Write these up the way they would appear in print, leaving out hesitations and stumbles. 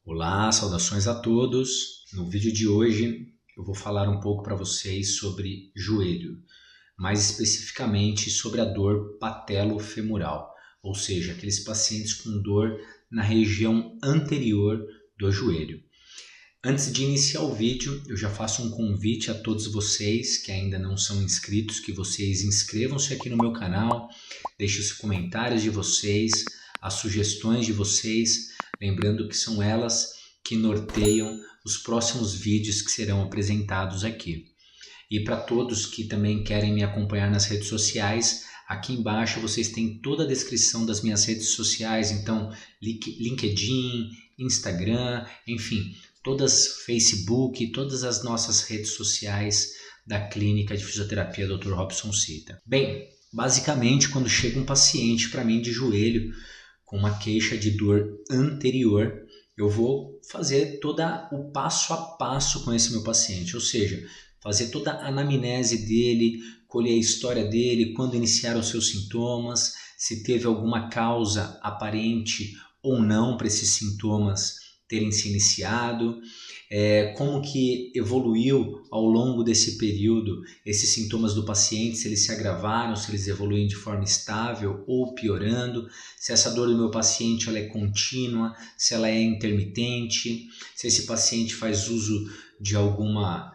Olá, saudações a todos. No vídeo de hoje eu vou falar um pouco para vocês sobre joelho, mais especificamente sobre a dor patelofemoral, ou seja, aqueles pacientes com dor na região anterior do joelho. Antes de iniciar o vídeo, eu já faço um convite a todos vocês que ainda não são inscritos, que vocês inscrevam-se aqui no meu canal, deixem os comentários de vocês, as sugestões de vocês, lembrando que são elas que norteiam os próximos vídeos que serão apresentados aqui. E para todos que também querem me acompanhar nas redes sociais, aqui embaixo vocês têm toda a descrição das minhas redes sociais, então LinkedIn, Instagram, enfim, todas Facebook, todas as nossas redes sociais da Clínica de Fisioterapia Dr. Robson Cita. Bem, basicamente quando chega um paciente para mim de joelho com uma queixa de dor anterior, eu vou fazer todo o passo a passo com esse meu paciente, ou seja, fazer toda a anamnese dele, colher a história dele, quando iniciaram os seus sintomas, se teve alguma causa aparente ou não para esses sintomas terem se iniciado, como que evoluiu ao longo desse período esses sintomas do paciente, se eles se agravaram, se eles evoluem de forma estável ou piorando, se essa dor do meu paciente ela é contínua, se ela é intermitente, se esse paciente faz uso de alguma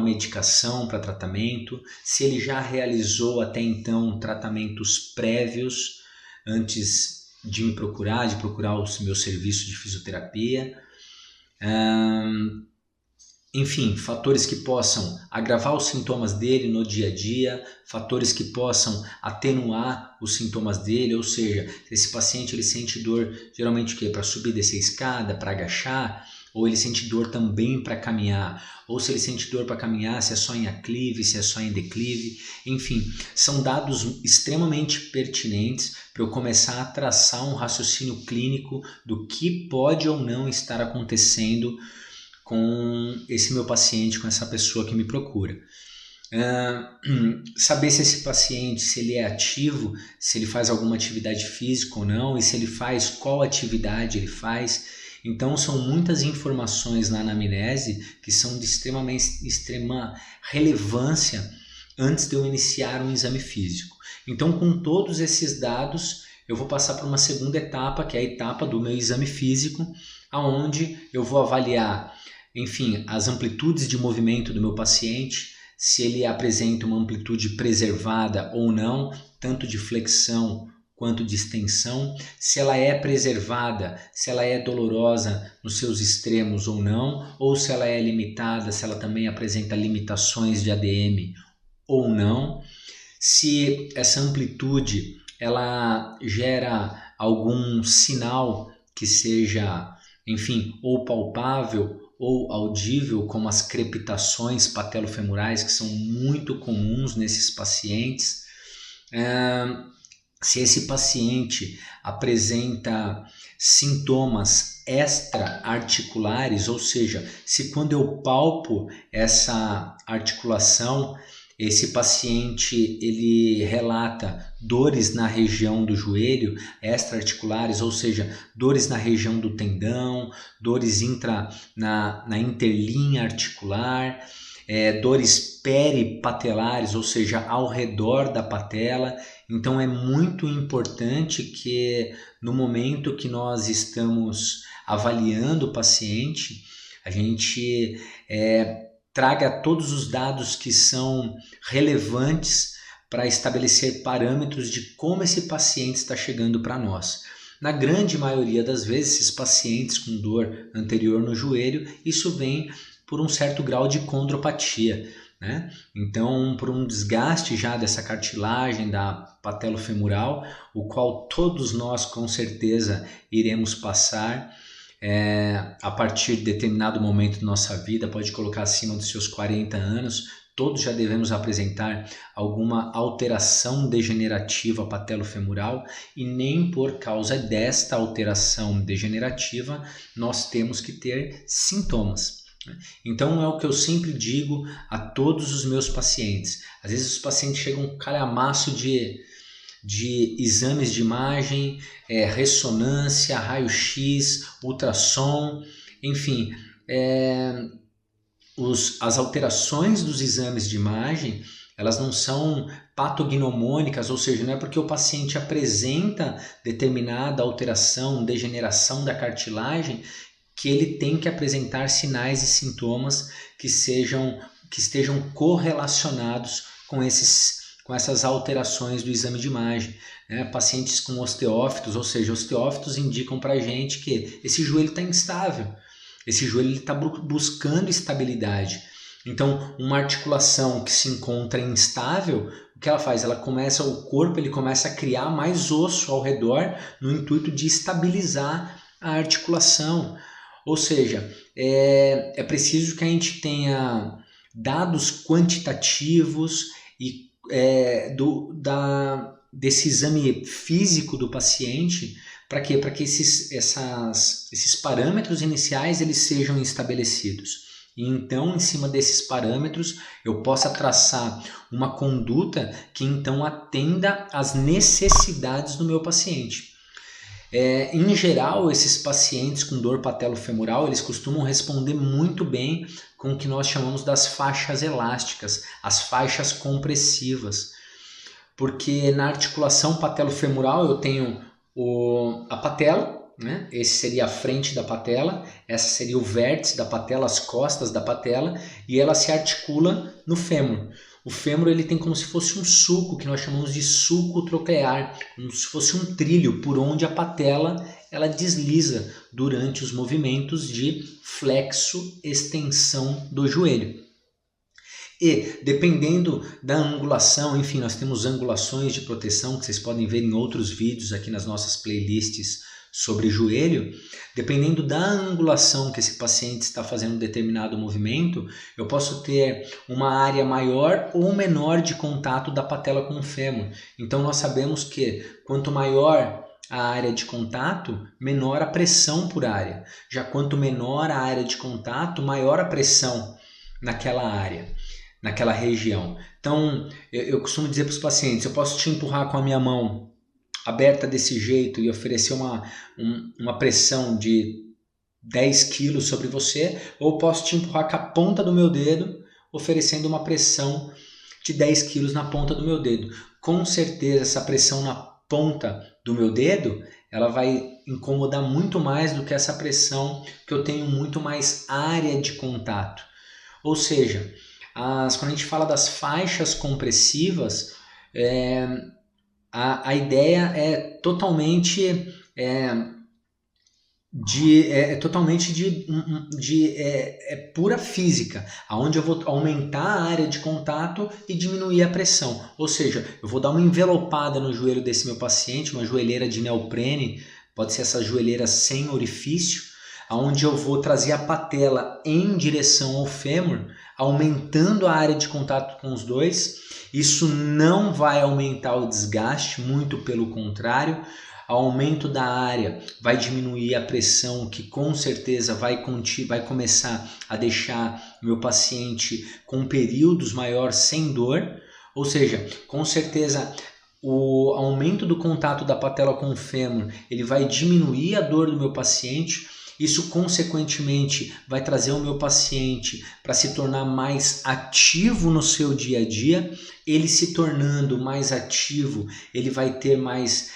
medicação para tratamento, se ele já realizou até então tratamentos prévios antes de me procurar, de procurar o meu serviço de fisioterapia. Enfim, fatores que possam agravar os sintomas dele no dia a dia, fatores que possam atenuar os sintomas dele, ou seja, esse paciente ele sente dor geralmente o quê? Para subir e descer a escada, para agachar, ou ele sente dor também para caminhar, ou se ele sente dor para caminhar, se é só em aclive, se é só em declive, enfim, são dados extremamente pertinentes para eu começar a traçar um raciocínio clínico do que pode ou não estar acontecendo com esse meu paciente, com essa pessoa que me procura. Saber se esse paciente, se ele é ativo, se ele faz alguma atividade física ou não, e se ele faz, qual atividade ele faz. Então são muitas informações na anamnese que são de extrema relevância antes de eu iniciar um exame físico. Então com todos esses dados eu vou passar para uma segunda etapa, que é a etapa do meu exame físico, aonde eu vou avaliar, enfim, as amplitudes de movimento do meu paciente, se ele apresenta uma amplitude preservada ou não, tanto de flexão quanto de extensão, se ela é preservada, se ela é dolorosa nos seus extremos ou não, ou se ela é limitada, se ela também apresenta limitações de ADM ou não, se essa amplitude ela gera algum sinal que seja, enfim, ou palpável ou audível, como as crepitações patelofemorais, que são muito comuns nesses pacientes. Se esse paciente apresenta sintomas extra-articulares, ou seja, se quando eu palpo essa articulação, esse paciente ele relata dores na região do joelho, extra-articulares, ou seja, dores na região do tendão, dores na interlinha articular, dores peripatelares, ou seja, ao redor da patela. Então é muito importante que no momento que nós estamos avaliando o paciente, a gente traga todos os dados que são relevantes para estabelecer parâmetros de como esse paciente está chegando para nós. Na grande maioria das vezes, esses pacientes com dor anterior no joelho, isso vem por um certo grau de condropatia, né? Então, por um desgaste já dessa cartilagem da patelofemoral, o qual todos nós com certeza iremos passar a partir de determinado momento da nossa vida, pode colocar acima dos seus 40 anos, todos já devemos apresentar alguma alteração degenerativa patelofemoral e nem por causa desta alteração degenerativa nós temos que ter sintomas. Então é o que eu sempre digo a todos os meus pacientes. Às vezes os pacientes chegam um calhamaço de de exames de imagem, ressonância, raio-x, ultrassom, enfim, as alterações dos exames de imagem, elas não são patognomônicas, ou seja, não é porque o paciente apresenta determinada alteração, degeneração da cartilagem, que ele tem que apresentar sinais e sintomas que estejam correlacionados com essas alterações do exame de imagem. Pacientes com osteófitos, ou seja, osteófitos indicam para a gente que esse joelho está instável, esse joelho está buscando estabilidade. Então, uma articulação que se encontra instável, o que ela faz? O corpo ele começa a criar mais osso ao redor no intuito de estabilizar a articulação. Ou seja, é preciso que a gente tenha dados quantitativos e desse exame físico do paciente. Para quê? Para que esses parâmetros iniciais eles sejam estabelecidos. E então, em cima desses parâmetros, eu possa traçar uma conduta que então atenda às necessidades do meu paciente. Em geral, esses pacientes com dor patelofemoral, eles costumam responder muito bem com o que nós chamamos das faixas elásticas, as faixas compressivas. Porque na articulação patelofemoral eu tenho a patela, né? Esse seria a frente da patela, essa seria o vértice da patela, as costas da patela, e ela se articula no fêmur. O fêmur ele tem como se fosse um sulco, que nós chamamos de sulco troquear, como se fosse um trilho por onde a patela ela desliza durante os movimentos de flexo-extensão do joelho. E, dependendo da angulação, enfim, nós temos angulações de proteção que vocês podem ver em outros vídeos aqui nas nossas playlists sobre joelho. Dependendo da angulação que esse paciente está fazendo um determinado movimento, eu posso ter uma área maior ou menor de contato da patela com o fêmur. Então nós sabemos que quanto maior a área de contato, menor a pressão por área. Já quanto menor a área de contato, maior a pressão naquela área, naquela região. Então eu costumo dizer para os pacientes, eu posso te empurrar com a minha mão aberta desse jeito e oferecer uma pressão de 10 kg sobre você, ou posso te empurrar com a ponta do meu dedo, oferecendo uma pressão de 10 kg na ponta do meu dedo. Com certeza essa pressão na ponta do meu dedo, ela vai incomodar muito mais do que essa pressão que eu tenho muito mais área de contato. Ou seja, quando a gente fala das faixas compressivas, a ideia é totalmente pura física, onde eu vou aumentar a área de contato e diminuir a pressão. Ou seja, eu vou dar uma envelopada no joelho desse meu paciente, uma joelheira de neoprene, pode ser essa joelheira sem orifício, onde eu vou trazer a patela em direção ao fêmur, aumentando a área de contato com os dois. Isso não vai aumentar o desgaste, muito pelo contrário. Aumento da área vai diminuir a pressão, que com certeza vai começar a deixar meu paciente com períodos maiores sem dor. Ou seja, com certeza o aumento do contato da patela com o fêmur, ele vai diminuir a dor do meu paciente. Isso, consequentemente, vai trazer o meu paciente para se tornar mais ativo no seu dia a dia. Ele se tornando mais ativo, ele vai ter mais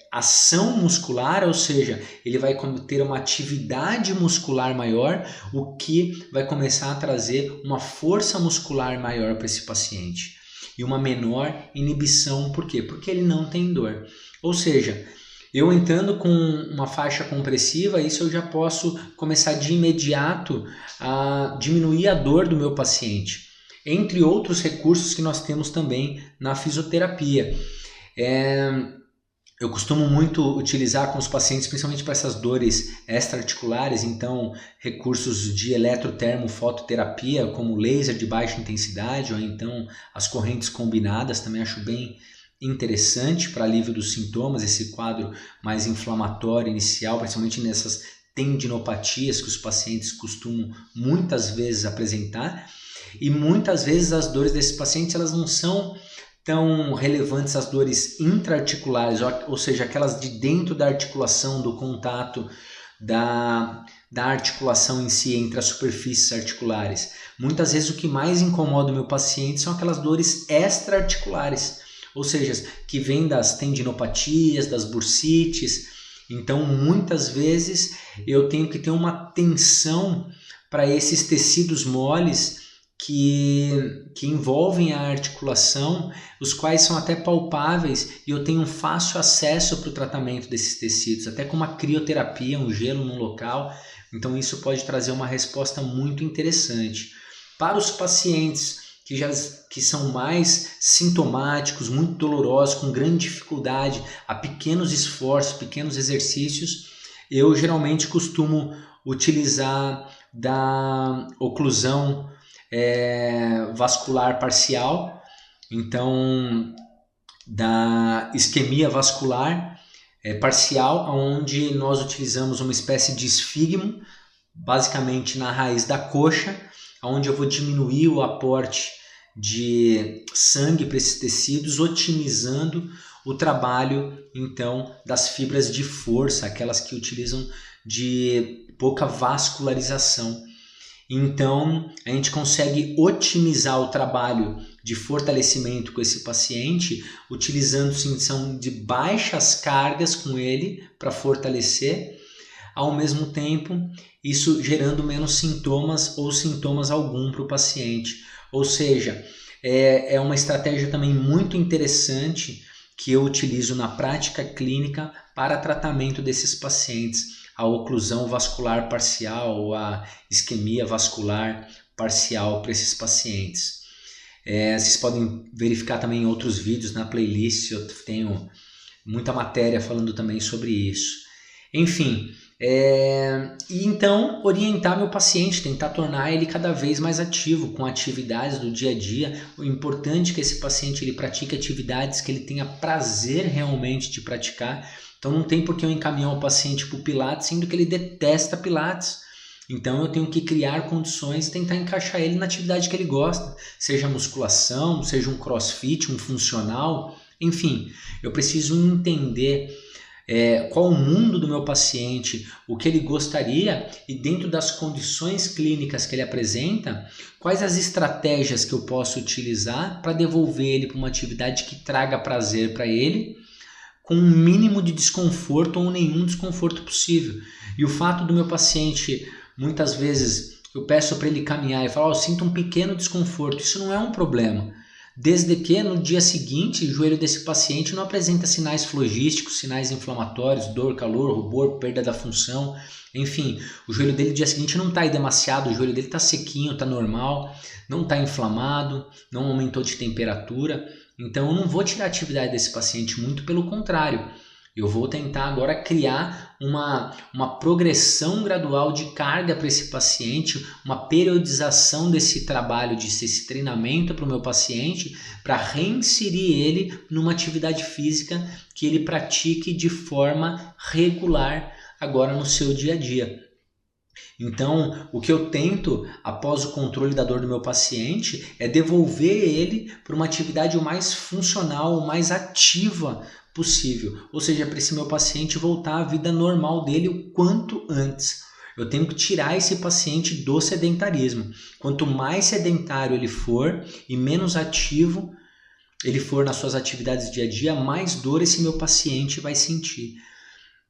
ação muscular, ou seja, ele vai ter uma atividade muscular maior, o que vai começar a trazer uma força muscular maior para esse paciente. E uma menor inibição, por quê? Porque ele não tem dor. Ou seja, eu entrando com uma faixa compressiva, isso eu já posso começar de imediato a diminuir a dor do meu paciente. Entre outros recursos que nós temos também na fisioterapia. Eu costumo muito utilizar com os pacientes, principalmente para essas dores extra-articulares, então recursos de eletrotermofototerapia, como laser de baixa intensidade, ou então as correntes combinadas, também acho bem interessante para alívio dos sintomas, esse quadro mais inflamatório inicial, principalmente nessas tendinopatias que os pacientes costumam muitas vezes apresentar. E muitas vezes as dores desses pacientes elas não são tão relevantes as dores intra-articulares, ou seja, aquelas de dentro da articulação, do contato da articulação em si, entre as superfícies articulares. Muitas vezes o que mais incomoda o meu paciente são aquelas dores extra-articulares, ou seja, que vêm das tendinopatias, das bursites. Então, muitas vezes eu tenho que ter uma atenção para esses tecidos moles que envolvem a articulação, os quais são até palpáveis e eu tenho um fácil acesso para o tratamento desses tecidos, até com uma crioterapia, um gelo no local. Então isso pode trazer uma resposta muito interessante. Para os pacientes que são mais sintomáticos, muito dolorosos, com grande dificuldade, a pequenos esforços, pequenos exercícios, eu geralmente costumo utilizar da oclusão vascular parcial, então da isquemia vascular parcial, onde nós utilizamos uma espécie de esfigmo, basicamente na raiz da coxa, onde eu vou diminuir o aporte de sangue para esses tecidos, otimizando o trabalho então das fibras de força, aquelas que utilizam de pouca vascularização. Então, a gente consegue otimizar o trabalho de fortalecimento com esse paciente, utilizando sim de baixas cargas com ele para fortalecer, ao mesmo tempo, isso gerando menos sintomas ou sintomas algum para o paciente. Ou seja, é uma estratégia também muito interessante que eu utilizo na prática clínica para tratamento desses pacientes. A oclusão vascular parcial ou a isquemia vascular parcial para esses pacientes. Vocês podem verificar também em outros vídeos na playlist, eu tenho muita matéria falando também sobre isso. Enfim, e então orientar meu paciente, tentar tornar ele cada vez mais ativo com atividades do dia a dia. O importante é que esse paciente ele pratique atividades que ele tenha prazer realmente de praticar. Então não tem por que eu encaminhar o paciente para o Pilates, sendo que ele detesta Pilates. Então eu tenho que criar condições e tentar encaixar ele na atividade que ele gosta, seja musculação, seja um crossfit, um funcional, enfim. Eu preciso entender qual o mundo do meu paciente, o que ele gostaria e dentro das condições clínicas que ele apresenta, quais as estratégias que eu posso utilizar para devolver ele para uma atividade que traga prazer para ele, com um mínimo de desconforto ou nenhum desconforto possível. E o fato do meu paciente, muitas vezes, eu peço para ele caminhar e falar, eu sinto um pequeno desconforto, isso não é um problema. Desde que no dia seguinte o joelho desse paciente não apresenta sinais flogísticos, sinais inflamatórios, dor, calor, rubor, perda da função, enfim, o joelho dele no dia seguinte não está demasiado, o joelho dele está sequinho, está normal, não está inflamado, não aumentou de temperatura. Então eu não vou tirar a atividade desse paciente, muito pelo contrário. Eu vou tentar agora criar uma progressão gradual de carga para esse paciente, uma periodização desse trabalho, desse treinamento para o meu paciente, para reinserir ele numa atividade física que ele pratique de forma regular agora no seu dia a dia. Então, o que eu tento, após o controle da dor do meu paciente, é devolver ele para uma atividade o mais funcional, o mais ativa possível. Ou seja, para esse meu paciente voltar à vida normal dele o quanto antes. Eu tenho que tirar esse paciente do sedentarismo. Quanto mais sedentário ele for e menos ativo ele for nas suas atividades dia a dia, mais dor esse meu paciente vai sentir.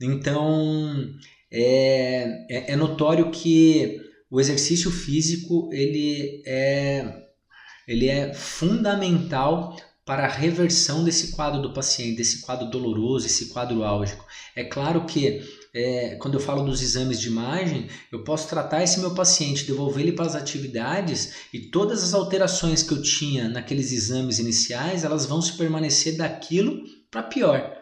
Então, é notório que o exercício físico ele é fundamental para a reversão desse quadro do paciente, desse quadro doloroso, esse quadro álgico. É claro que quando eu falo dos exames de imagem, eu posso tratar esse meu paciente, devolver ele para as atividades e todas as alterações que eu tinha naqueles exames iniciais, elas vão se permanecer daquilo para pior,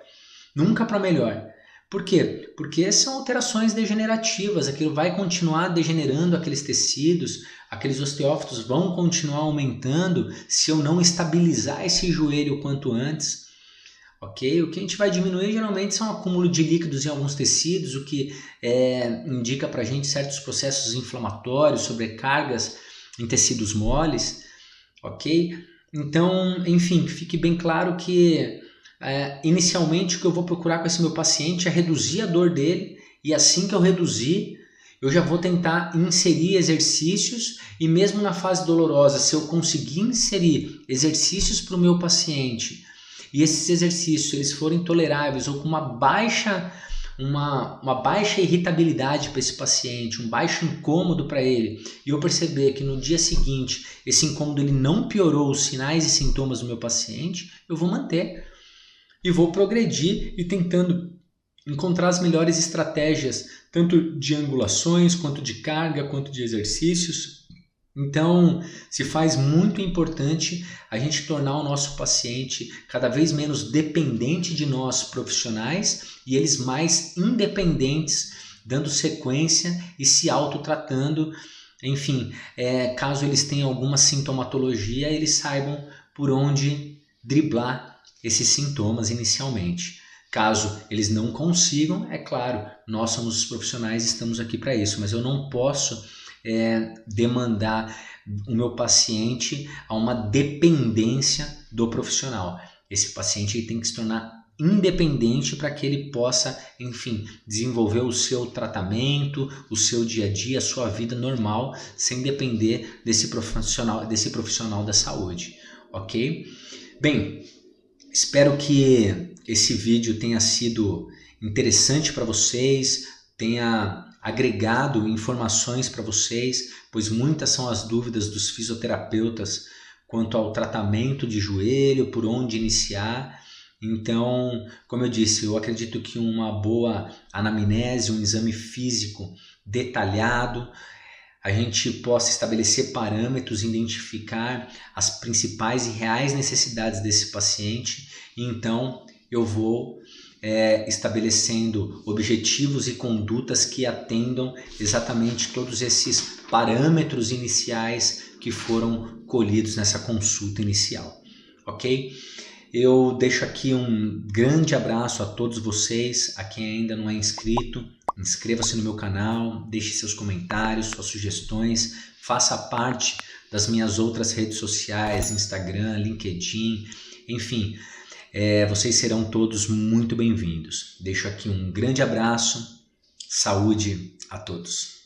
nunca para melhor. Por quê? Porque são alterações degenerativas, aquilo vai continuar degenerando aqueles tecidos, aqueles osteófitos vão continuar aumentando se eu não estabilizar esse joelho o quanto antes. Okay? O que a gente vai diminuir geralmente são o acúmulo de líquidos em alguns tecidos, o que indica para a gente certos processos inflamatórios, sobrecargas em tecidos moles. Okay? Então, enfim, fique bem claro que inicialmente o que eu vou procurar com esse meu paciente é reduzir a dor dele, e assim que eu reduzir, eu já vou tentar inserir exercícios, e mesmo na fase dolorosa, se eu conseguir inserir exercícios para o meu paciente, e esses exercícios eles forem toleráveis ou com uma baixa irritabilidade para esse paciente, um baixo incômodo para ele, e eu perceber que no dia seguinte esse incômodo ele não piorou os sinais e sintomas do meu paciente, eu vou manter e vou progredir e tentando encontrar as melhores estratégias, tanto de angulações, quanto de carga, quanto de exercícios. Então, se faz muito importante a gente tornar o nosso paciente cada vez menos dependente de nós profissionais e eles mais independentes, dando sequência e se autotratando. Enfim, caso eles tenham alguma sintomatologia, eles saibam por onde driblar esses sintomas inicialmente. Caso eles não consigam, é claro, nós somos os profissionais e estamos aqui para isso, mas eu não posso demandar o meu paciente a uma dependência do profissional. Esse paciente ele tem que se tornar independente para que ele possa, enfim, desenvolver o seu tratamento, o seu dia a dia, a sua vida normal, sem depender desse profissional da saúde, ok? Bem, espero que esse vídeo tenha sido interessante para vocês, tenha agregado informações para vocês, pois muitas são as dúvidas dos fisioterapeutas quanto ao tratamento de joelho, por onde iniciar. Então, como eu disse, eu acredito que uma boa anamnese, um exame físico detalhado, a gente possa estabelecer parâmetros, identificar as principais e reais necessidades desse paciente, e então eu vou estabelecendo objetivos e condutas que atendam exatamente todos esses parâmetros iniciais que foram colhidos nessa consulta inicial, ok? Eu deixo aqui um grande abraço a todos vocês, a quem ainda não é inscrito, inscreva-se no meu canal, deixe seus comentários, suas sugestões, faça parte das minhas outras redes sociais, Instagram, LinkedIn, enfim, vocês serão todos muito bem-vindos. Deixo aqui um grande abraço, saúde a todos.